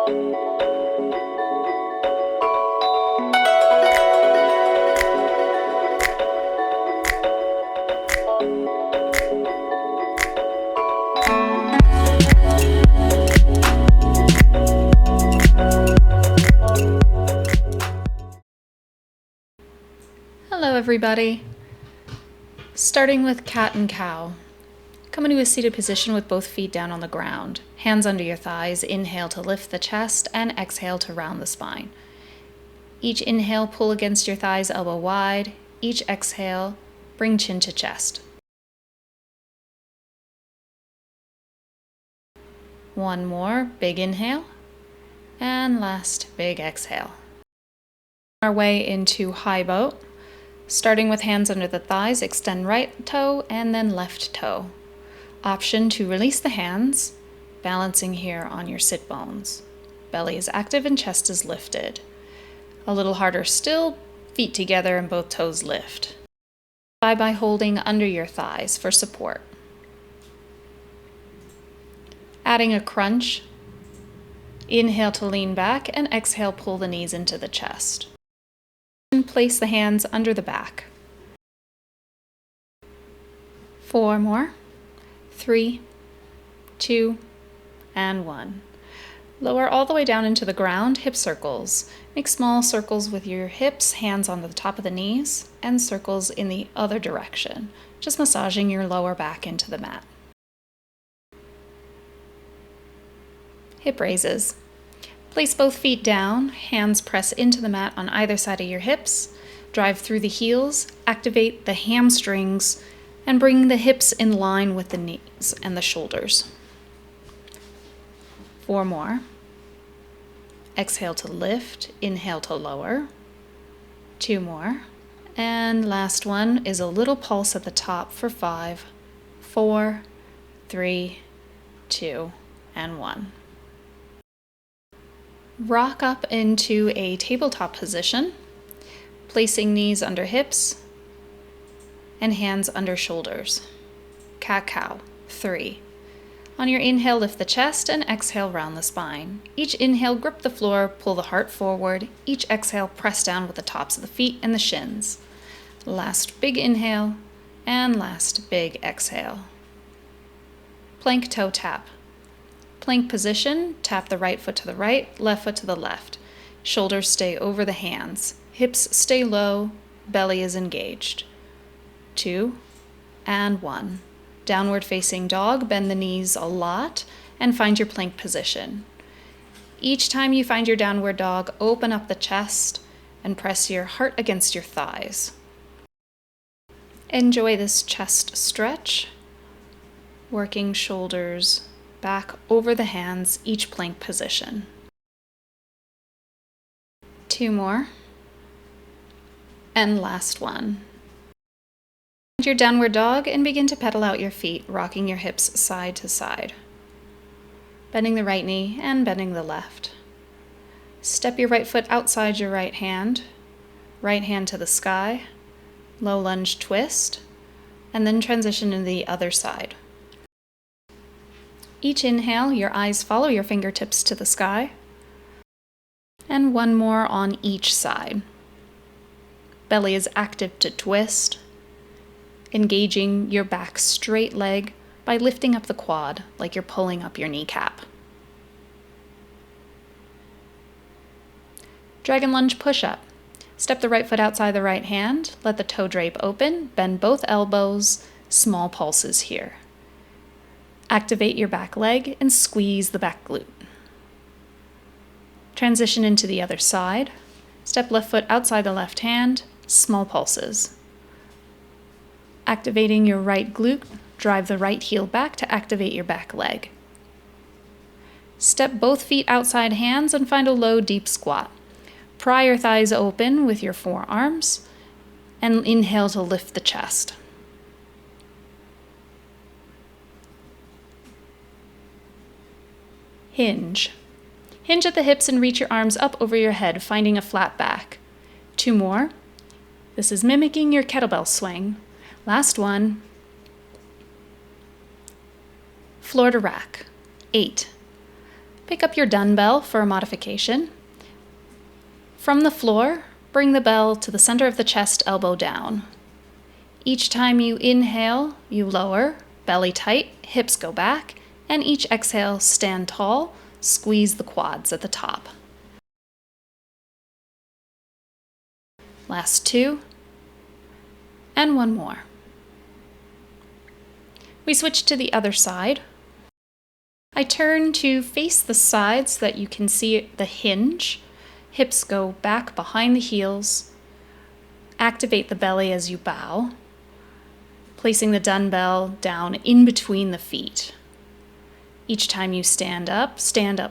Hello everybody. Starting with cat and cow. Come into a seated position with both feet down on the ground. Hands under your thighs. Inhale to lift the chest and exhale to round the spine. Each inhale, pull against your thighs, elbow wide. Each exhale, bring chin to chest. One more, big inhale. And last, big exhale. Our way into high boat. Starting with hands under the thighs, extend right toe and then left toe. Option to release the hands, balancing here on your sit bones. Belly is active and chest is lifted. A little harder still, feet together and both toes lift. Try by holding under your thighs for support. Adding a crunch. Inhale to lean back and exhale, pull the knees into the chest. Place the hands under the back. 4 more. 3, 2, and 1. Lower all the way down into the ground, hip circles. Make small circles with your hips, hands on the top of the knees, and circles in the other direction, just massaging your lower back into the mat. Hip raises. Place both feet down, hands press into the mat on either side of your hips, drive through the heels, activate the hamstrings, and bring the hips in line with the knees and the shoulders. 4 more. Exhale to lift, inhale to lower. 2 more. And last one is a little pulse at the top for 5, 4, 3, 2, and 1. Rock up into a tabletop position, placing knees under hips and hands under shoulders. Cat-cow, 3. On your inhale, lift the chest and exhale, round the spine. Each inhale, grip the floor, pull the heart forward. Each exhale, press down with the tops of the feet and the shins. Last big inhale and last big exhale. Plank toe tap. Plank position, tap the right foot to the right, left foot to the left. Shoulders stay over the hands. Hips stay low, belly is engaged. 2 and 1. Downward facing dog, bend the knees a lot and find your plank position. Each time you find your downward dog, open up the chest and press your heart against your thighs. Enjoy this chest stretch, working shoulders back over the hands, each plank position. 2 more. And last one. Find your downward dog and begin to pedal out your feet, rocking your hips side to side. Bending the right knee and bending the left. Step your right foot outside your right hand to the sky, low lunge twist, and then transition to the other side. Each inhale, your eyes follow your fingertips to the sky, and 1 more on each side. Belly is active to twist, engaging your back straight leg by lifting up the quad like you're pulling up your kneecap. Dragon lunge push-up. Step the right foot outside the right hand, let the toe drape open, bend both elbows, small pulses here. Activate your back leg and squeeze the back glute. Transition into the other side. Step left foot outside the left hand, small pulses. Activating your right glute, drive the right heel back to activate your back leg. Step both feet outside hands and find a low, deep squat. Pry your thighs open with your forearms and inhale to lift the chest. Hinge. Hinge at the hips and reach your arms up over your head, finding a flat back. 2 more. This is mimicking your kettlebell swing. Last one. Floor to rack. 8. Pick up your dumbbell for a modification. From the floor, bring the bell to the center of the chest, elbow down. Each time you inhale, you lower, belly tight, hips go back, and each exhale, stand tall, squeeze the quads at the top. Last 2, and 1 more. We switch to the other side. I turn to face the side so that you can see the hinge. Hips go back behind the heels. Activate the belly as you bow, placing the dumbbell down in between the feet. Each time you stand up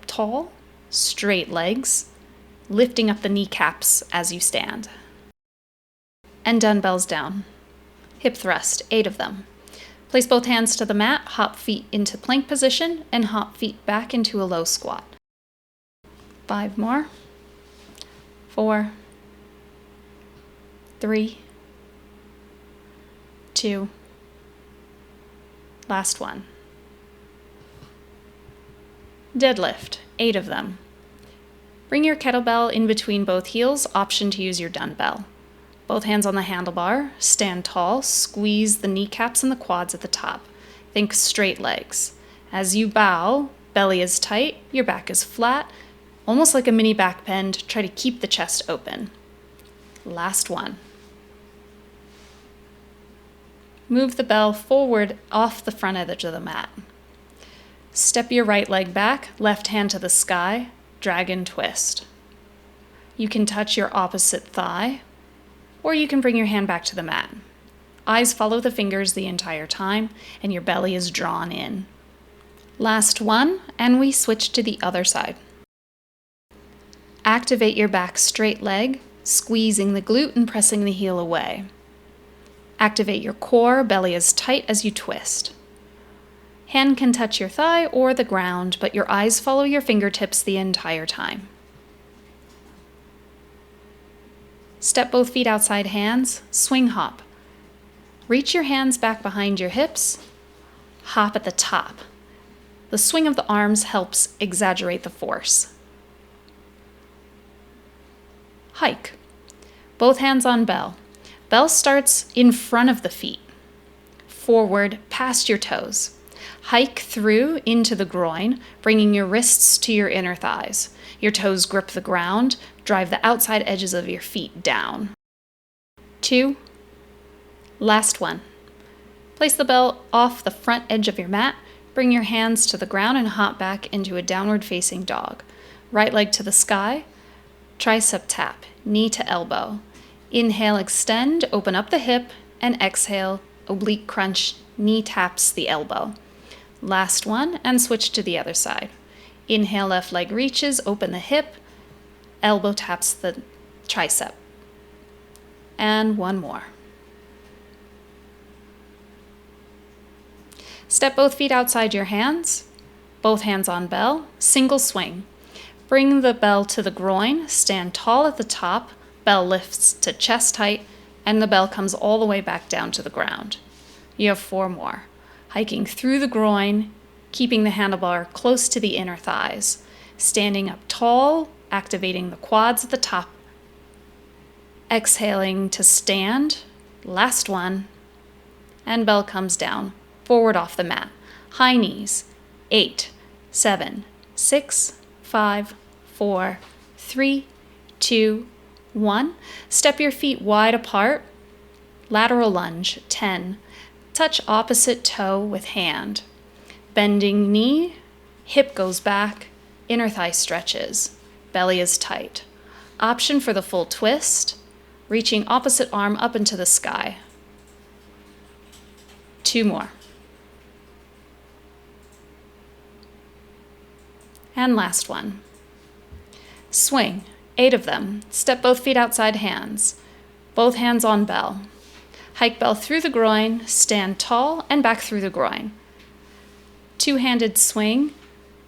tall, straight legs, lifting up the kneecaps as you stand. And dumbbells down. Hip thrust, 8 of them. Place both hands to the mat, hop feet into plank position, and hop feet back into a low squat. 5 more. 4, 3, 2, last 1. Deadlift, 8 of them. Bring your kettlebell in between both heels, option to use your dumbbell. Both hands on the handlebar, stand tall, squeeze the kneecaps and the quads at the top. Think straight legs. As you bow, belly is tight, your back is flat, almost like a mini back bend. Try to keep the chest open. Last 1. Move the bell forward off the front edge of the mat. Step your right leg back, left hand to the sky, dragon twist. You can touch your opposite thigh, or you can bring your hand back to the mat. Eyes follow the fingers the entire time, and your belly is drawn in. Last 1, and we switch to the other side. Activate your back straight leg, squeezing the glute and pressing the heel away. Activate your core, belly is tight as you twist. Hand can touch your thigh or the ground, but your eyes follow your fingertips the entire time. Step both feet outside hands, swing hop. Reach your hands back behind your hips, hop at the top. The swing of the arms helps exaggerate the force. Hike. Both hands on bell. Bell starts in front of the feet. Forward, past your toes. Hike through into the groin, bringing your wrists to your inner thighs. Your toes grip the ground, drive the outside edges of your feet down. 2, last 1. Place the bell off the front edge of your mat, bring your hands to the ground and hop back into a downward facing dog. Right leg to the sky, tricep tap, knee to elbow. Inhale, extend, open up the hip, and exhale, oblique crunch, knee taps the elbow. Last 1, and switch to the other side. Inhale, left leg reaches, open the hip, elbow taps the tricep. And 1 more. Step both feet outside your hands, both hands on bell, single swing. Bring the bell to the groin, stand tall at the top, bell lifts to chest height, and the bell comes all the way back down to the ground. You have 4 more. Hiking through the groin, keeping the handlebar close to the inner thighs. Standing up tall, activating the quads at the top. Exhaling to stand, last 1, and bell comes down, forward off the mat. High knees, 8, 7, 6, 5, 4, 3, 2, 1. Step your feet wide apart. Lateral lunge, 10. Touch opposite toe with hand. Bending knee, hip goes back, inner thigh stretches, belly is tight. Option for the full twist, reaching opposite arm up into the sky. 2 more. And last 1. Swing, 8 of them. Step both feet outside hands, both hands on bell. Hike bell through the groin, stand tall and back through the groin. 2-handed swing,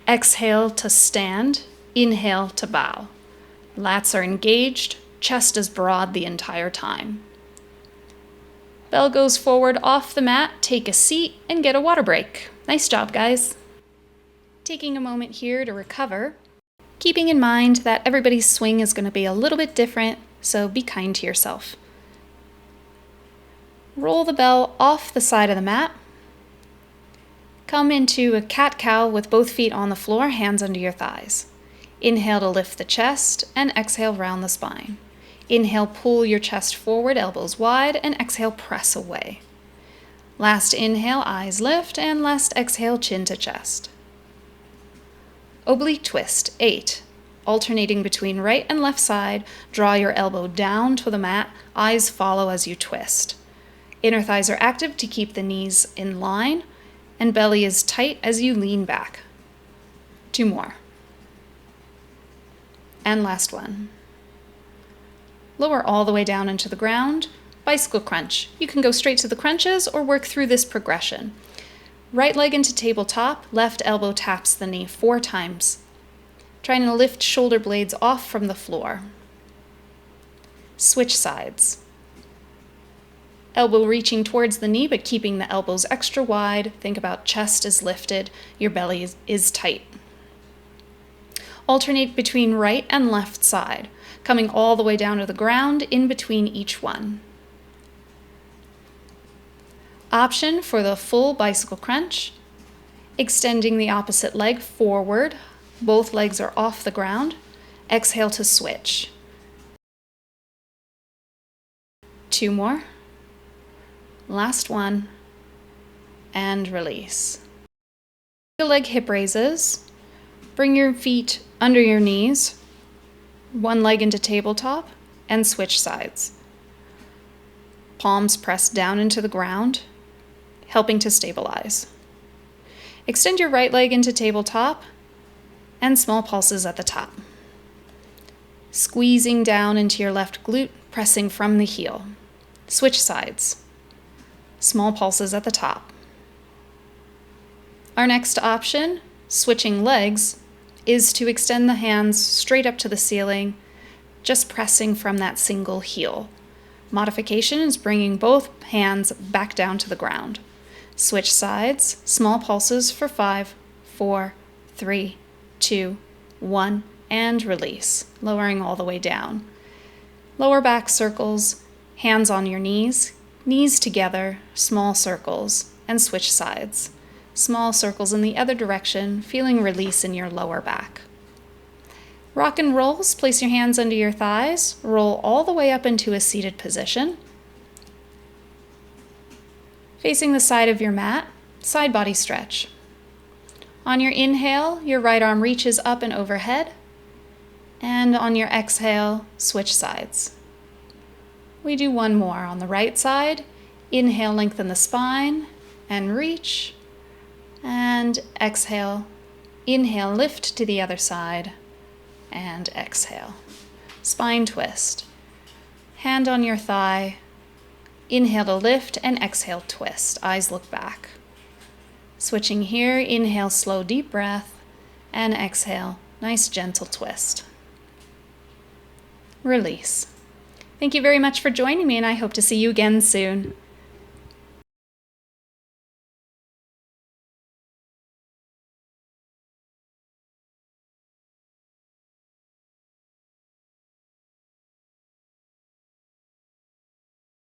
exhale to stand, inhale to bow. Lats are engaged, chest is broad the entire time. Bell goes forward off the mat, take a seat, and get a water break. Nice job, guys. Taking a moment here to recover, keeping in mind that everybody's swing is going to be a little bit different, so be kind to yourself. Roll the bell off the side of the mat. Come into a cat-cow with both feet on the floor, hands under your thighs. Inhale to lift the chest and exhale round the spine. Inhale, pull your chest forward, elbows wide, and exhale, press away. Last inhale, eyes lift, and last exhale, chin to chest. Oblique twist, 8. Alternating between right and left side, draw your elbow down to the mat, eyes follow as you twist. Inner thighs are active to keep the knees in line, and belly is tight as you lean back. 2 more. And last one. Lower all the way down into the ground, bicycle crunch. You can go straight to the crunches or work through this progression. Right leg into tabletop, left elbow taps the knee 4 times. Trying to lift shoulder blades off from the floor. Switch sides. Elbow reaching towards the knee, but keeping the elbows extra wide. Think about chest is lifted, your belly is tight. Alternate between right and left side, coming all the way down to the ground in between each one. Option for the full bicycle crunch, extending the opposite leg forward. Both legs are off the ground. Exhale to switch. 2 more. Last one, and release. The leg hip raises. Bring your feet under your knees, one leg into tabletop, and switch sides. Palms press down into the ground, helping to stabilize. Extend your right leg into tabletop, and small pulses at the top. Squeezing down into your left glute, pressing from the heel. Switch sides. Small pulses at the top. Our next option, switching legs, is to extend the hands straight up to the ceiling, just pressing from that single heel. Modification is bringing both hands back down to the ground. Switch sides, small pulses for 5, 4, 3, 2, 1, and release, lowering all the way down. Lower back circles, hands on your knees together, small circles, and switch sides. Small circles in the other direction, feeling release in your lower back. Rock and rolls, place your hands under your thighs, roll all the way up into a seated position. Facing the side of your mat, side body stretch. On your inhale, your right arm reaches up and overhead, and on your exhale, switch sides. We do 1 more on the right side. Inhale, lengthen the spine and reach. And exhale. Inhale, lift to the other side. And exhale. Spine twist. Hand on your thigh. Inhale to lift and exhale, twist. Eyes look back. Switching here, inhale, slow, deep breath. And exhale, nice, gentle twist. Release. Thank you very much for joining me, and I hope to see you again soon.